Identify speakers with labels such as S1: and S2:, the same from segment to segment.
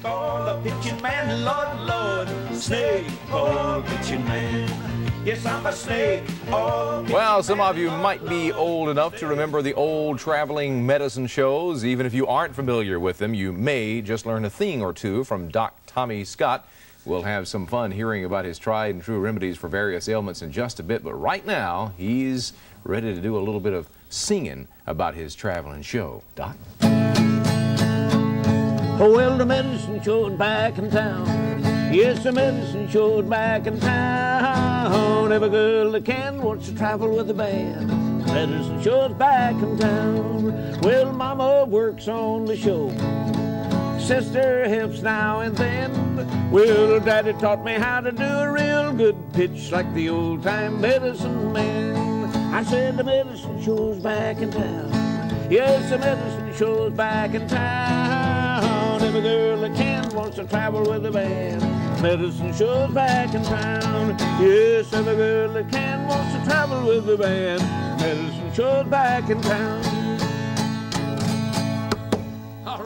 S1: oil pitching man, Lord, Lord, snake oil pitching man. Yes, I'm a snake oil.
S2: Well, some of you might be old enough to remember the old traveling medicine shows. Even if you aren't familiar with them, you may just learn a thing or two from Doc Tommy Scott. We'll have some fun hearing about his tried and true remedies for various ailments in just a bit, but right now, he's ready to do a little bit of singing about his traveling show. Doc?
S3: Oh, well, the medicine show's back in town. Yes, the medicine show's back in town. Every girl that can wants to travel with a band. The medicine show's back in town. Well, Mama works on the show. Sister helps now and then. Well, Daddy taught me how to do a real good pitch like the old-time medicine man. I said the medicine show's back in town. Yes, the medicine show's back in town. Every girl that can wants to travel with a band. Medicine show's back in town. Yes, every girl that can wants to travel with a band. Medicine show's back in town.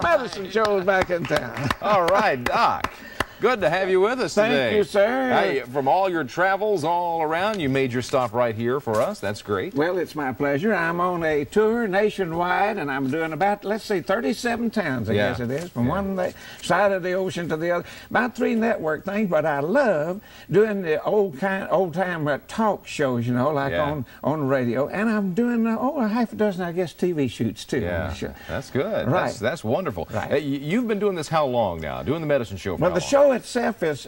S3: Medicine show's back in town.
S2: All right, Doc. Good to have you with us today.
S3: Thank you, sir.
S2: Hey, from all your travels all around, you made your stop right here for us. That's great.
S3: Well, it's my pleasure. I'm on a tour nationwide, and I'm doing about, let's say, 37 towns, I guess it is, from one side of the ocean to the other. About 3 network things, but I love doing the old-time talk shows, you know, like on the radio. And I'm doing, a half a dozen, I guess, TV shoots, too.
S2: Yeah, that's good.
S3: Right.
S2: That's wonderful.
S3: Right.
S2: Hey, you've been doing this how long now? Doing the medicine show for how long?
S3: The show itself is,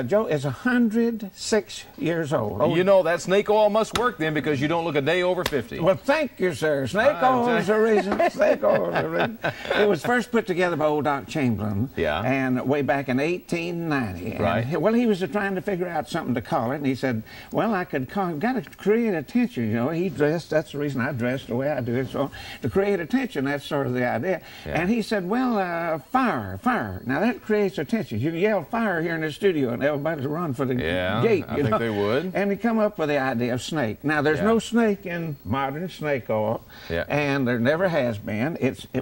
S3: Joe, is 106 years old.
S2: You know, that snake oil must work then because you don't look a day over 50.
S3: Well, thank you, sir. Snake oil is the reason. Snake oil is the reason. It was first put together by old Doc Chamberlain.
S2: Yeah.
S3: And way back in 1890.
S2: Right.
S3: And, well, he was trying to figure out something to call it, and he said, well, I could got to create attention, you know. He dressed, that's the reason I dressed the way I do it, so to create attention, that's sort of the idea.
S2: Yeah.
S3: And he said, well, fire. Now, that creates attention. You can yell fire here in the studio and everybody's run for the gate.
S2: I think they would.
S3: And he come up with the idea of snake. Now, there's no snake in modern snake oil, and there never has been.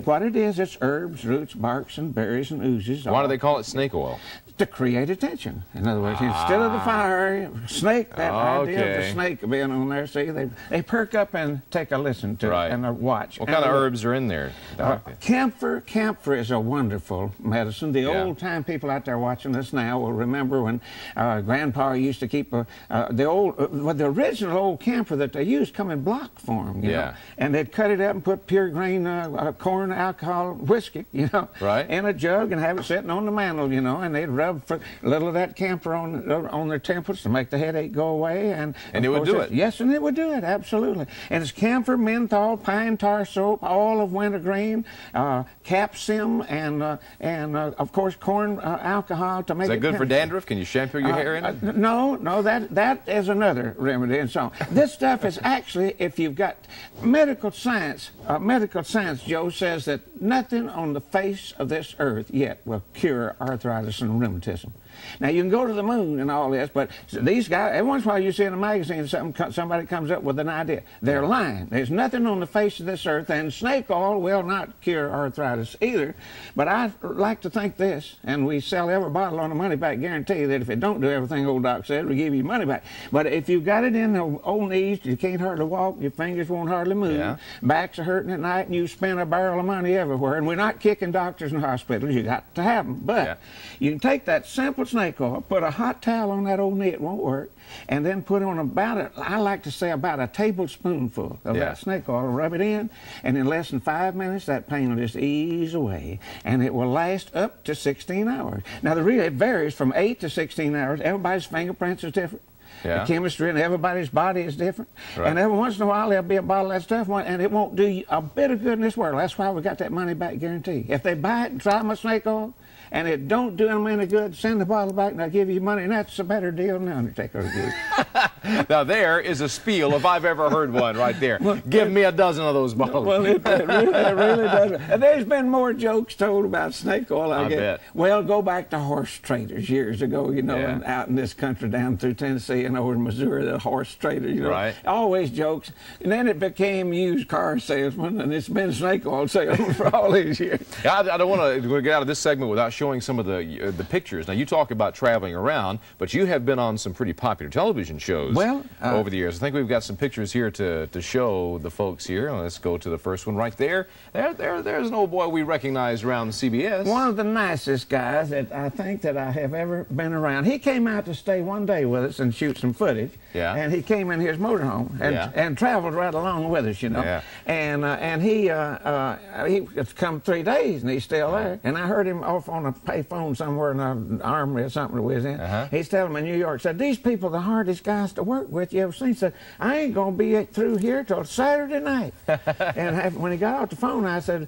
S3: What it is, it's herbs, roots, barks, and berries and oozes.
S2: Why do they call it snake oil?
S3: To create attention. In other words, instead of the fire, snake, that idea of the snake being on there, see, they perk up and take a listen to it and watch.
S2: What kind of herbs are in there?
S3: Camphor is a wonderful medicine. The old-time people out there watching us now will remember when Grandpa used to keep the original old camphor that they used come in block form, you know, and they'd cut it up and put pure grain corn alcohol whiskey, you know, in a jug and have it sitting on the mantle, you know, and they'd rub a little of that camphor on their temples to make the headache go away, and
S2: it would do it.
S3: Yes, and it would do it, absolutely. And it's camphor, menthol, pine tar soap, all of wintergreen, capsicum, and of course corn alcohol to make it.
S2: Is that good for dandruff? Can you shampoo your hair in it?
S3: No, that is another remedy and so on. This stuff is actually, if you've got medical science, Joe, says that nothing on the face of this earth yet will cure arthritis and rheumatism. Now, you can go to the moon and all this, but these guys, every once in a while you see in a magazine somebody comes up with an idea. They're lying. There's nothing on the face of this earth, and snake oil will not cure arthritis either. But I like to think this, and we sell every bottle on a money-back guarantee that if it don't do everything old Doc said, we give you money back. But if you've got it in the old knees, you can't hardly walk, your fingers won't hardly move, backs are hurting at night, and you spend a barrel of money everywhere, and we're not kicking doctors and hospitals. You got to have them. But you can take that simple snake oil, put a hot towel on that old knee, it won't work, and then put on I like to say about a tablespoonful of that snake oil, rub it in, and in less than 5 minutes that pain will just ease away, and it will last up to 16 hours. Now, it varies from 8 to 16 hours. Everybody's fingerprints is different. The chemistry in everybody's body is different. And every once in a while, there'll be a bottle of that stuff, and it won't do you a bit of good in this world. That's why we got that money-back guarantee. If they buy it and try my snake oil, and it don't do them any good, send the bottle back and I'll give you money, and that's a better deal than the Undertaker will give.
S2: Now, there is a spiel, if I've ever heard one, right there. Give me a dozen of those bottles.
S3: Well, it really does. And there's been more jokes told about snake oil, I bet. Well, go back to horse traders years ago, you know, and out in this country down through Tennessee and over in Missouri, the horse traders, you know. Always jokes. And then it became used car salesman, and it's been snake oil salesman for all these years.
S2: I don't want to get out of this segment without showing some of the pictures. Now, you talk about traveling around, but you have been on some pretty popular television shows over the years. I think we've got some pictures here to show the folks here. Let's go to the first one right there. There's an old boy we recognize around CBS.
S3: One of the nicest guys that I think that I have ever been around. He came out to stay one day with us and shoot some footage.
S2: Yeah.
S3: And he came in his motorhome and traveled right along with us, you know.
S2: Yeah.
S3: And he has come 3 days and he's still there. And I heard him off on a payphone somewhere in an armory or something that we was in. He's telling me in New York, said, these people are the hardest guys to work with you ever seen. Said, I ain't going to be through here till Saturday night. And when he got off the phone, I said,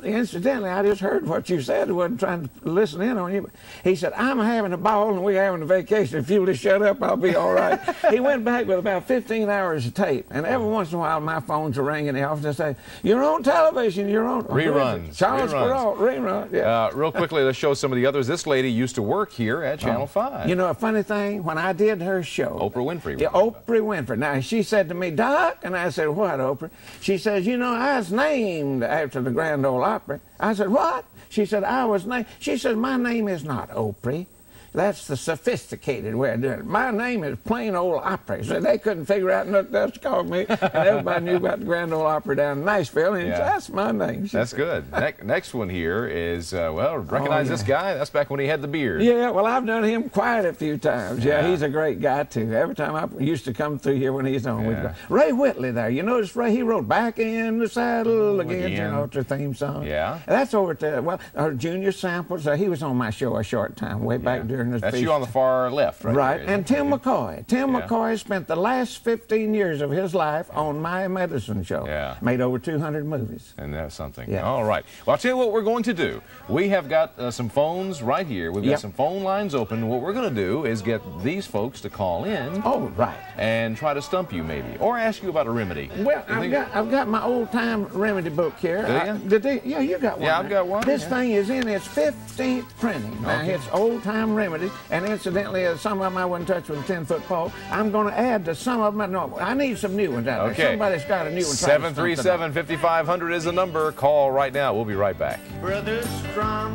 S3: incidentally, I just heard what you said. I wasn't trying to listen in on you. But he said, I'm having a ball and we're having a vacation. If you'll just shut up, I'll be all right. He went back with about 15 hours of tape. And every once in a while, my phones are ringing in the office and say, you're on television, you're on
S2: reruns.
S3: Charles Perrault, rerun. Yeah.
S2: Real quickly, let's show some of the others. This lady used to work here at Channel 5.
S3: You know, a funny thing, when I did her show.
S2: Oprah Winfrey.
S3: Yeah, Oprah Winfrey. Now, she said to me, Doc, and I said, what, Oprah? She says, you know, I was named after the Grand Ole Opry. I said, what? She said, I was named. She said, my name is not Oprah. That's the sophisticated way of doing it. My name is plain old Opry. So they couldn't figure out nothing else to call me. And everybody knew about the Grand Ole Opry down in Nashville. And that's my name.
S2: That's good. Next one here is, well, recognize this guy? That's back when he had the beard.
S3: Yeah, well, I've done him quite a few times. Yeah, he's a great guy, too. Every time I used to come through here when he's on. Ray Whitley there. You notice Ray, he wrote Back in the Saddle Again, you know, it's a theme song.
S2: Yeah.
S3: That's over to, well, our Junior Samples. He was on my show a short time, way back during his
S2: That's you on the far left, right?
S3: Right, and Tim McCoy. Tim McCoy spent the last 15 years of his life on My Medicine Show.
S2: Yeah.
S3: Made over 200 movies.
S2: And that's something.
S3: Yeah.
S2: All right. Well, I'll tell you what we're going to do. We have got some phones right here. We've got some phone lines open. What we're going to do is get these folks to call in.
S3: Oh, right.
S2: And try to stump you, maybe, or ask you about a remedy.
S3: Well, I've got my old-time remedy book here. Yeah, you got one.
S2: Yeah, I've got one.
S3: This thing is in its 15th printing. Now, it's old-time remedies, and incidentally, some of them I wouldn't touch with a 10-foot pole. I'm going to add to some of them. No, I need some new ones out there. Somebody's got a new one.
S2: 737-5500 is the number. Call right now. We'll be right back.
S1: Brothers strum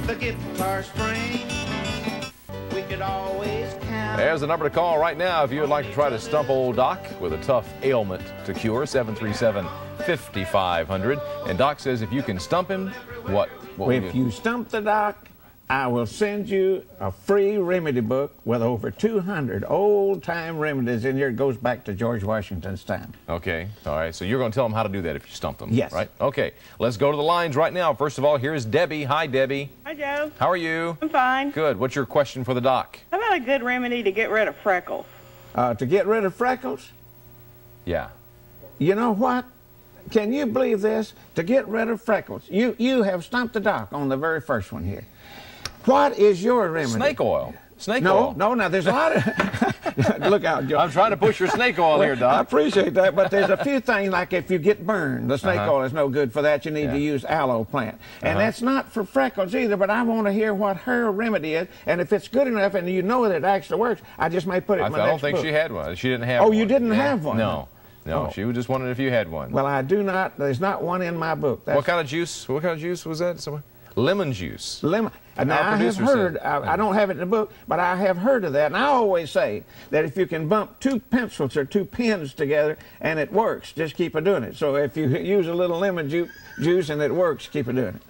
S1: the guitar string. We could always count.
S2: There's the number to call right now if you would like to try to stump old Doc with a tough ailment to cure. 737-5500. And Doc says if you can stump him, what
S3: if you stump the Doc, I will send you a free remedy book with over 200 old-time remedies in here. It goes back to George Washington's time.
S2: Okay. All right. So you're going to tell them how to do that if you stump them.
S3: Yes.
S2: Right? Okay. Let's go to the lines right now. First of all, here's Debbie. Hi, Debbie.
S4: Hi, Joe.
S2: How are you?
S4: I'm fine.
S2: Good. What's your question for the Doc?
S4: How about a good remedy to get rid of freckles?
S3: To get rid of freckles?
S2: Yeah.
S3: You know what? Can you believe this? To get rid of freckles. You have stumped the Doc on the very first one here. What is your remedy?
S2: Snake oil. Snake oil.
S3: No, there's a lot of... Look out, Joe.
S2: I'm trying to push your snake oil here, Doc.
S3: I appreciate that, but there's a few things, like if you get burned, the snake oil is no good for that. You need to use aloe plant. And that's not for freckles either, but I want to hear what her remedy is, and if it's good enough and you know that it actually works, I just may put it in my next book.
S2: I don't think she had one. She didn't have one.
S3: Oh, you didn't have one?
S2: No. No, she was just wondering if you had one.
S3: Well, I do not. There's not one in my book.
S2: What kind of juice? What kind of juice was that? Lemon juice.
S3: Lemon. Now, I have heard, I don't have it in the book, but I have heard of that. And I always say that if you can bump 2 pencils or 2 pens together and it works, just keep on doing it. So if you use a little lemon juice and it works, keep on doing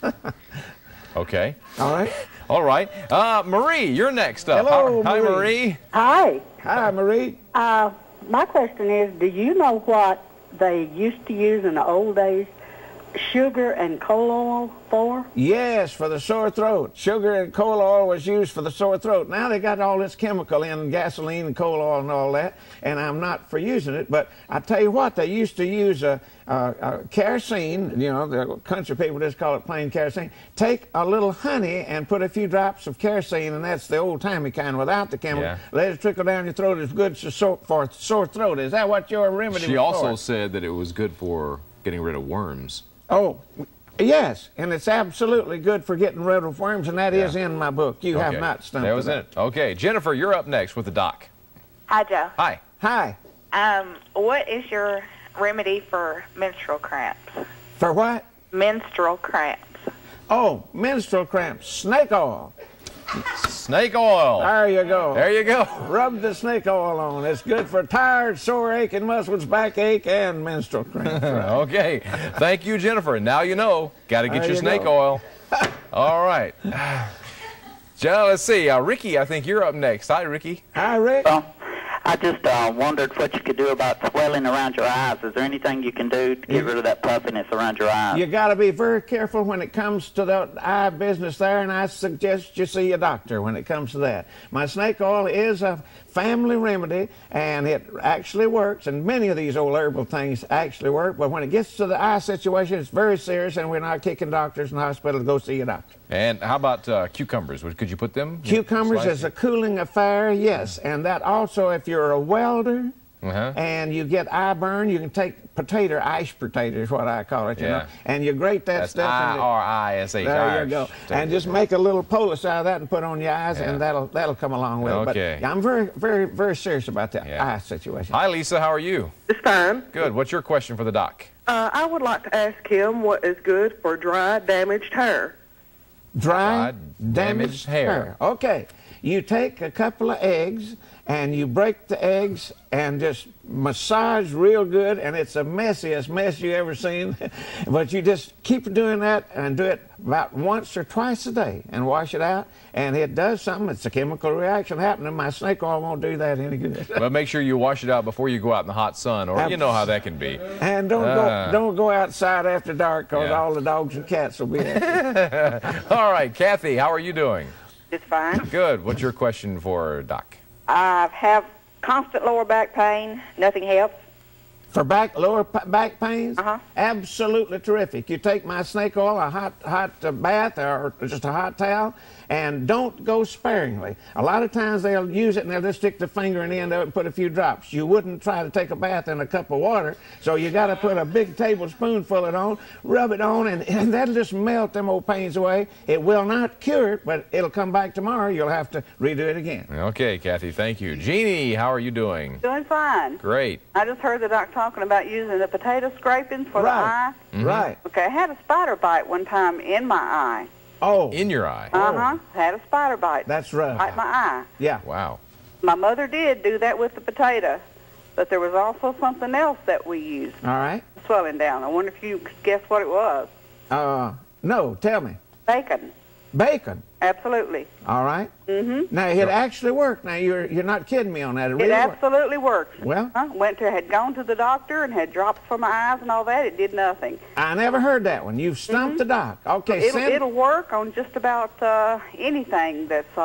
S3: it.
S2: Okay.
S3: All right.
S2: All right. Marie, you're next up.
S3: Hello,
S2: Hi, Marie.
S5: Hi.
S3: Hi, Marie.
S5: My question is, do you know what they used to use in the old days sugar and coal oil for?
S3: Yes, for the sore throat. Sugar and coal oil was used for the sore throat. Now they got all this chemical in gasoline and coal oil and all that, and I'm not for using it, but I tell you what, they used to use kerosene, you know, the country people just call it plain kerosene. Take a little honey and put a few drops of kerosene, and that's the old-timey kind without the chemical. Yeah. Let it trickle down your throat. It's good for sore throat. Is that what your remedy was for?
S2: She also said that it was good for getting rid of worms.
S3: Oh, yes, and it's absolutely good for getting rid of worms, and that is in my book. You have not stumped
S2: That was it. Okay, Jennifer, you're up next with the Doc.
S6: Hi, Joe.
S2: Hi.
S3: Hi.
S6: What is your remedy for menstrual cramps?
S3: For what?
S6: Menstrual cramps.
S3: Oh, menstrual cramps, snake oil.
S2: Snake oil.
S3: There you go.
S2: There you go.
S3: Rub the snake oil on. It's good for tired, sore, aching muscles, backache, and menstrual cramps. Right?
S2: Okay. Thank you, Jennifer. Now you know. Got to get
S3: There
S2: your
S3: you
S2: snake
S3: go.
S2: oil. All right. John, let's see. Ricky, I think you're up next. Hi, Ricky.
S3: Hi, Rick.
S7: Well, I just wondered what you could do about swelling around your eyes. Is there anything you can do to get rid of that puffiness around your eyes?
S3: You got to be very careful when it comes to the eye business there, and I suggest you see a doctor when it comes to that. My snake oil is a family remedy, and it actually works, and many of these old herbal things actually work, but when it gets to the eye situation, it's very serious, and we're not kicking doctors in the hospital to go see a doctor.
S2: And how about cucumbers? Could you put them?
S3: Cucumbers is a cooling affair, yes, and that also, if you're a welder, and you get eye burn, you can take ice potato is what I call it, you know, and you grate that stuff.
S2: I-R-I-S-H.
S3: There you go. And just make a little poultice out of that and put on your eyes, and that'll come along with it.
S2: Okay.
S3: But I'm very, very, very serious about the eye situation.
S2: Hi, Lisa. How are you?
S4: It's fine.
S2: Good. What's your question for the doc?
S4: I would like to ask him what is good for dry, damaged hair.
S3: Dry, damaged hair. Okay. You take a couple of eggs, and you break the eggs and just massage real good, and it's the messiest mess you ever seen. But you just keep doing that and do it about once or twice a day and wash it out, and it does something. It's a chemical reaction happening. My snake oil won't do that any good.
S2: But make sure you wash it out before you go out in the hot sun, or you know how that can be.
S3: And don't go outside after dark, because all the dogs and cats will be there.
S2: All right, Kathy, how are you doing?
S4: It's fine.
S2: Good. What's your question for Doc?
S6: I have constant lower back pain. Nothing helps.
S3: For lower back pains? Absolutely terrific. You take my snake oil, a hot bath, or just a hot towel, and don't go sparingly. A lot of times they'll use it and they'll just stick the finger in the end of it and put a few drops. You wouldn't try to take a bath in a cup of water, so you got to put a big tablespoonful of it on, rub it on, and that'll just melt them old pains away. It will not cure it, but it'll come back tomorrow. You'll have to redo it again.
S2: Okay, Kathy, thank you. Jeannie, how are you doing?
S4: Doing fine.
S2: Great.
S4: I just heard the doc talking about using the potato scrapings for the eye.
S3: Right.
S4: Okay, I had a spider bite one time in my eye.
S3: Oh.
S2: In your eye?
S4: Had a spider bite.
S3: That's rough.
S4: Bite my eye.
S3: Yeah.
S2: Wow.
S4: My mother did do that with the potato, but there was also something else that we used.
S3: All right.
S4: Swelling down. I wonder if you could guess what it was.
S3: No, tell me.
S4: Bacon.
S3: Bacon.
S4: Absolutely.
S3: All right. Now it actually worked. Now you're not kidding me on that. It really
S4: absolutely works.
S3: Well,
S4: had gone to the doctor and had drops for my eyes and all that. It did nothing.
S3: I never heard that one. You've stumped the doc. Okay.
S4: It'll work on just about anything that's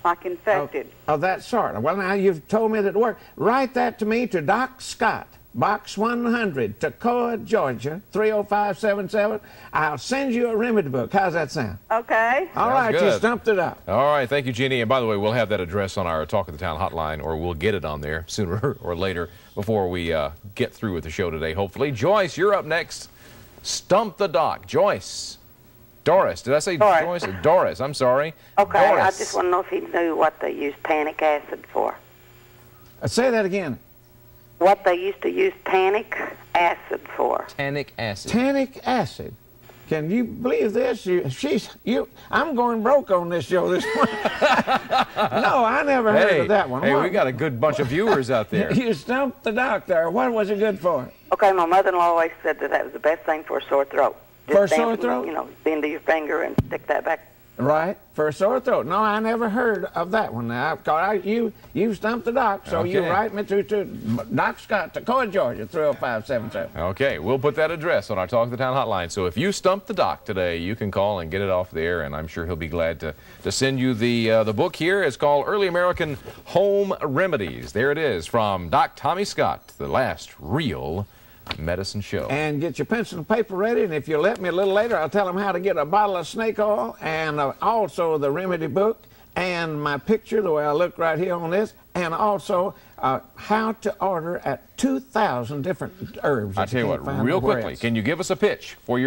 S4: like infected.
S3: Of that sort. Well, now you've told me that it worked. Write that to me to Doc Scott. Box 100, Toccoa, Georgia, 30577. I'll send you a remedy book. How's that sound?
S4: Okay.
S3: All right,
S2: good.
S3: you stumped it up.
S2: All right, thank you, Jeannie. And by the way, we'll have that address on our Talk of the Town hotline, or we'll get it on there sooner or later before we get through with the show today, hopefully. Joyce, you're up next. Stump the Doc. Joyce. Doris. Did I say Joyce? Doris, I'm sorry.
S8: Okay,
S2: Doris.
S8: I just want to know if he knew what they used tannic acid for.
S3: Say that again.
S8: What they used to use tannic acid for.
S2: Tannic acid.
S3: Tannic acid. Can you believe this? I'm going broke on this show this morning. No, I never heard of that one.
S2: Hey, we got a good bunch of viewers out there.
S3: You stumped the doc there. What was it good for?
S8: Okay, my mother-in-law always said that was the best thing for a sore throat.
S3: For a sore throat?
S8: You know, bend your finger and stick that back.
S3: Right, for a sore throat. No, I never heard of that one. Now, you stumped the doc, so you write me to Doc Scott, Toccoa, Georgia, 30577.
S2: Okay, we'll put that address on our Talk of the Town hotline. So if you stump the doc today, you can call and get it off the air, and I'm sure he'll be glad to send you the book here. It's called Early American Home Remedies. There it is from Doc Tommy Scott, the last real medicine show.
S3: And get your pencil and paper ready, and if you let me a little later, I'll tell them how to get a bottle of snake oil, and also the remedy book, and my picture, the way I look right here on this, and also how to order at 2,000 different herbs.
S2: I tell you what, real quickly, can you give us a pitch for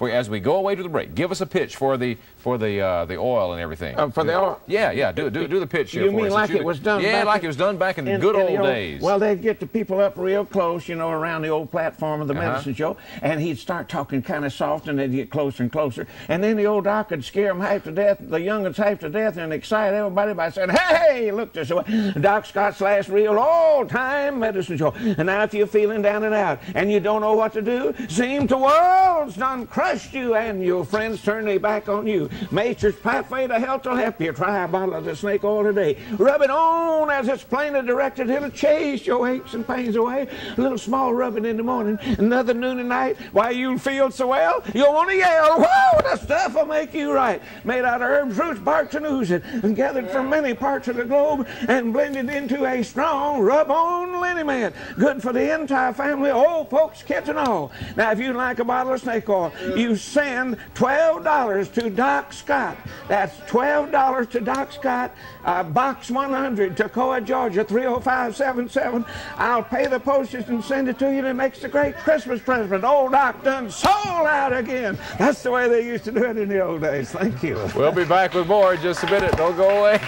S2: as we go away to the break? Give us a pitch for the oil and everything.
S3: For the oil?
S2: Yeah. Do the pitch here.
S3: You mean like it was done?
S2: Yeah, like it was done back in the good old days.
S3: Well, they'd get the people up real close, you know, around the old platform of the medicine show, and he'd start talking kind of soft, and they'd get closer and closer, and then the old doc would scare them half to death, the young'uns half to death, and excite everybody by saying, "Hey, look this way, Doc Scott's last real old-time medicine show." And now, if you're feeling down and out, and you don't know what to do, seem the world's done crushed you, and your friends turn their back on you. Nature's pathway to health will help you. Try a bottle of the snake oil today. Rub it on as it's plainly directed. It'll chase your aches and pains away. A little small rubbing in the morning, another noon and night. Why, you'll feel so well, you'll want to yell, "Whoa, the stuff will make you right." Made out of herbs, roots, barks, and oozes, and gathered from many parts of the globe, and blended into a strong rub-on liniment. Good for the entire family, old folks, kids, and all. Now, if you'd like a bottle of snake oil, you send $12 to Doc Scott. That's $12 to Doc Scott, Box 100, Toccoa, Georgia, 30577. I'll pay the postage and send it to you, and it makes a great Christmas present. Old Doc done sold out again. That's the way they used to do it in the old days. Thank you.
S2: We'll be back with more in just a minute. Don't go away.